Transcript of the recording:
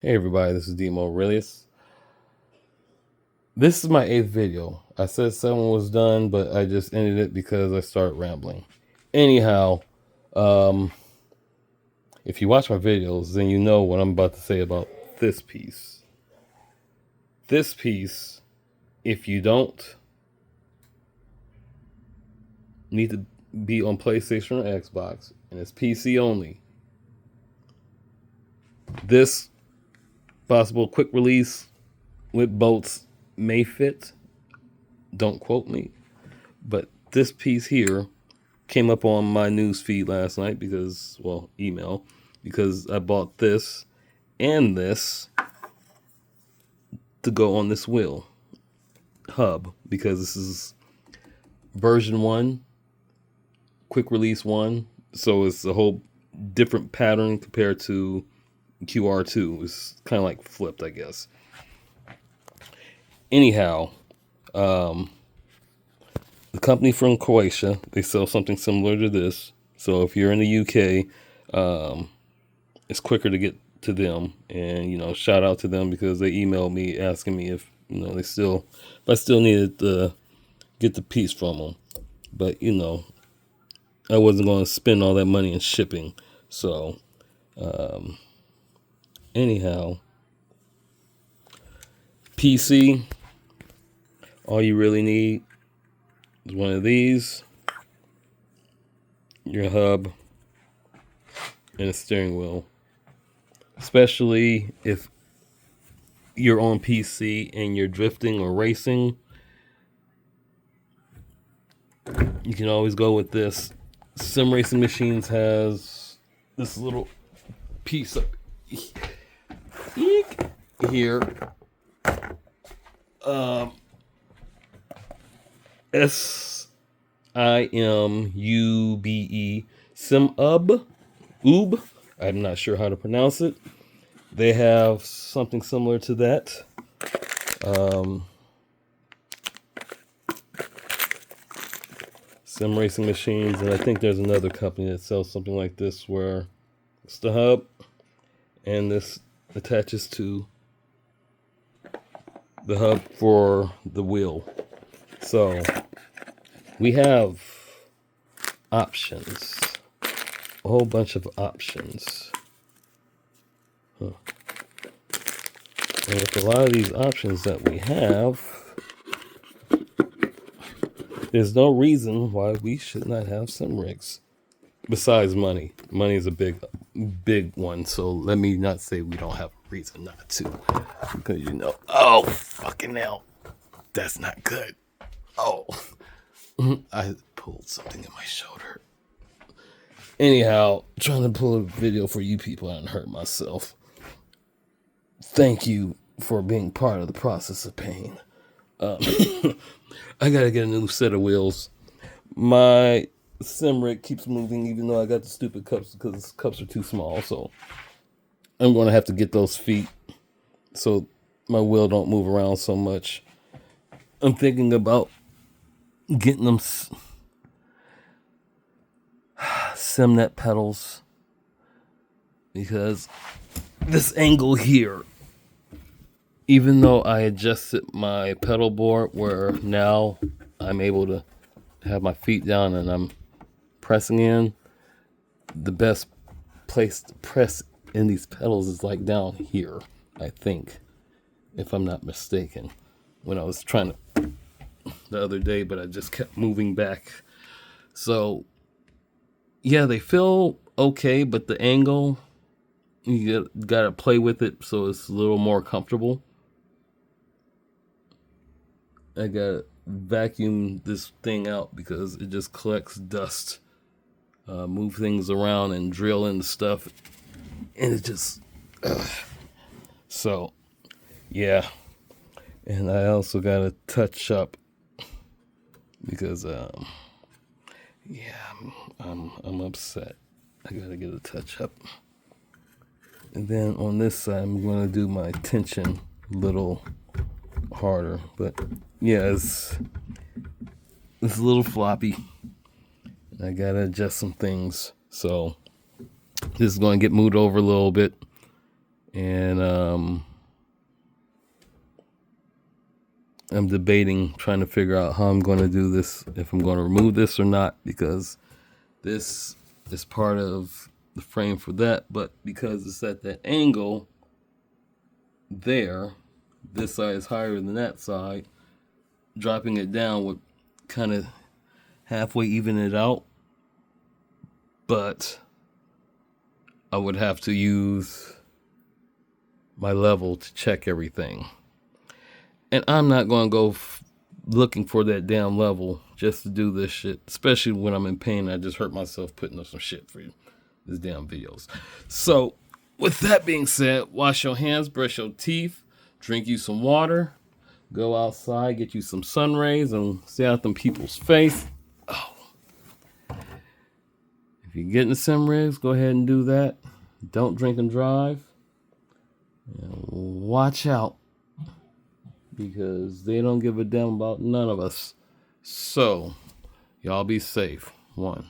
Hey everybody, this is Demo Aurelius. This is my 8th video. I said 7 was done, but I just ended it because I started rambling. Anyhow, um, if you watch my videos, then you know what I'm about to say about this piece. This piece, if you don't need to be on PlayStation or Xbox, and it's PC only, this possible quick release with bolts may fit. Don't quote me. But this piece here came up on my news feed last night email, because I bought this and this to go on this wheel hub, because this is version 1, quick release 1. So it's a whole different pattern compared to QR2. It's kind of like flipped, I guess. Anyhow, um, the company from Croatia, they sell something similar to this. So if you're in the UK, it's quicker to get to them. And shout out to them, because they emailed me asking me if if I still needed to get the piece from them. But I wasn't going to spend all that money in shipping. So anyhow, PC, all you really need is one of these, your hub, and a steering wheel. Especially if you're on PC and you're drifting or racing, you can always go with this. Sim Racing Machines has this little piece up here. SIMUBE, SimUb, Oob. I'm not sure how to pronounce it. They have something similar to that. Sim Racing Machines, and I think there's another company that sells something like this, where it's the hub and this attaches to the hub for the wheel. So we have options, a whole bunch of options. And with a lot of these options that we have, there's no reason why we should not have sim rigs. Besides money. Money is a big one. So let me not say we don't have a reason not to. Because oh, fucking hell. That's not good. Oh. I pulled something in my shoulder. Anyhow, trying to pull a video for you people and hurt myself. Thank you for being part of the process of pain. I gotta get a new set of wheels. My sim rig keeps moving, even though I got the stupid cups, because the cups are too small. So I'm gonna have to get those feet so my wheel don't move around so much. I'm thinking about getting them Simnet pedals, because this angle here, even though I adjusted my pedal board where now I'm able to have my feet down and I'm pressing in, the best place to press in these pedals is like down here, I think, if I'm not mistaken. When I was trying to the other day, but I just kept moving back. So yeah, they feel okay, but the angle, you gotta play with it so it's a little more comfortable. I gotta vacuum this thing out because it just collects dust. Move things around and drill in stuff, and it just so yeah. And I also gotta touch up, because yeah, I'm upset. I gotta get a touch up. And then on this side, I'm gonna do my tension a little harder. But yeah, it's a little floppy. I gotta adjust some things. So this is gonna get moved over a little bit. And I'm debating, trying to figure out how I'm going to do this, if I'm going to remove this or not, because this is part of the frame for that, but because it's at that angle there, this side is higher than that side, dropping it down would kind of halfway even it out, but I would have to use my level to check everything. And I'm not going to go looking for that damn level just to do this shit, especially when I'm in pain. I just hurt myself putting up some shit for you, these damn videos. So, with that being said, wash your hands, brush your teeth, drink you some water, go outside, get you some sun rays, and stay out them people's face. Oh. If you're getting the sun rays, go ahead and do that. Don't drink and drive. And watch out, because they don't give a damn about none of us. So, y'all be safe. 1.